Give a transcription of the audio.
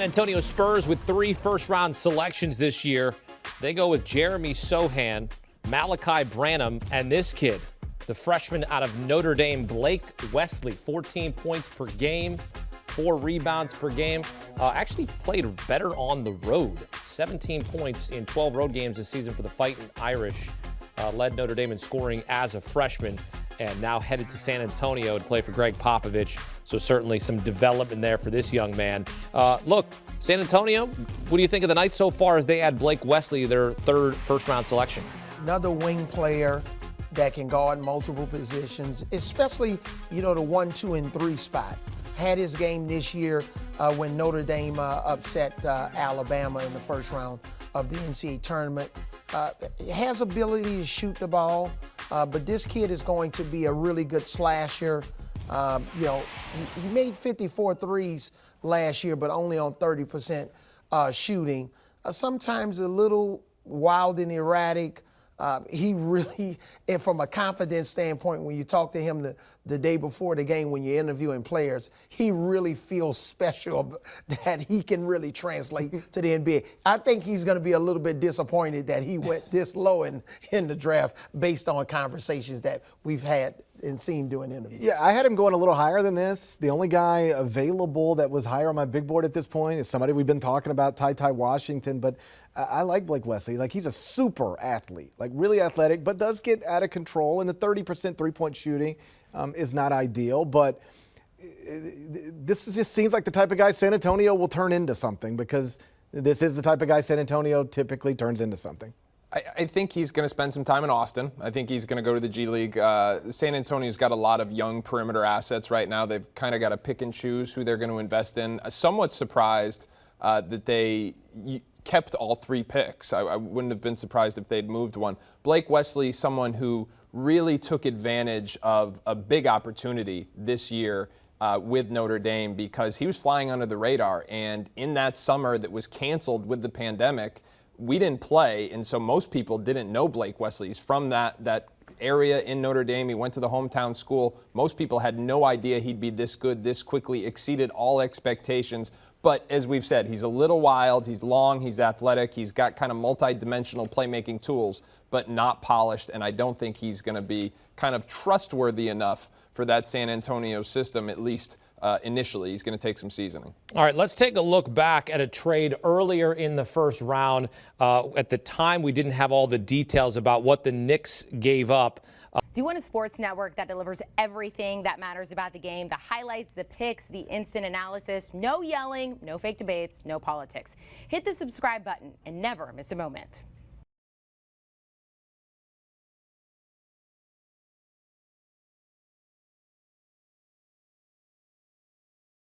Antonio Spurs with 3 first-round selections this year. They go with Jeremy Sohan, Malachi Branham, and this kid, the freshman out of Notre Dame, Blake Wesley. 14 points per game, 4 rebounds per game. Actually played better on the road. 17 points in 12 road games this season for the Fighting Irish. Led Notre Dame in scoring as a freshman, and now headed to San Antonio to play for Greg Popovich. So certainly some development there for this young man. Look, San Antonio, what do you think of the night so far as they add Blake Wesley, their 3rd first-round selection? Another wing player that can guard multiple positions, especially, the 1, 2, and 3 spot. Had his game this year when Notre Dame upset Alabama in the first round of the NCAA tournament. Has ability to shoot the ball, but this kid is going to be a really good slasher. He made 54 threes last year, but only on 30% shooting. Sometimes a little wild and erratic. He really, and from a confidence standpoint, when you talk to him the day before the game, when you're interviewing players, he really feels special that he can really translate to the NBA. I think he's going to be a little bit disappointed that he went this low in the draft based on conversations that we've had and seen doing interviews. Yeah, I had him going a little higher than this. The only guy available that was higher on my big board at this point is somebody we've been talking about, Ty Washington, but I like Blake Wesley. Like, he's a super athlete, like really athletic, but does get out of control. And the 30% three-point shooting is not ideal. But this just seems like the type of guy San Antonio will turn into something, because this is the type of guy San Antonio typically turns into something. I think he's going to spend some time in Austin. I think he's going to go to the G League. San Antonio's got a lot of young perimeter assets right now. They've kind of got to pick and choose who they're going to invest in. Somewhat surprised that they kept all 3 picks. I wouldn't have been surprised if they'd moved one. Blake Wesley, someone who really took advantage of a big opportunity this year with Notre Dame, because he was flying under the radar. And in that summer that was canceled with the pandemic, we didn't play, and so most people didn't know Blake Wesley. He's from that area in Notre Dame. He went to the hometown school. Most people had no idea he'd be this good this quickly, exceeded all expectations. But as we've said, he's a little wild, he's long, he's athletic, he's got kind of multi-dimensional playmaking tools, but not polished, and I don't think he's going to be kind of trustworthy enough for that San Antonio system, at least initially. He's going to take some seasoning. All right, let's take a look back at a trade earlier in the first round. At the time, we didn't have all the details about what the Knicks gave up. Do you want a sports network that delivers everything that matters about the game? The highlights, the picks, the instant analysis, no yelling, no fake debates, no politics. Hit the subscribe button and never miss a moment.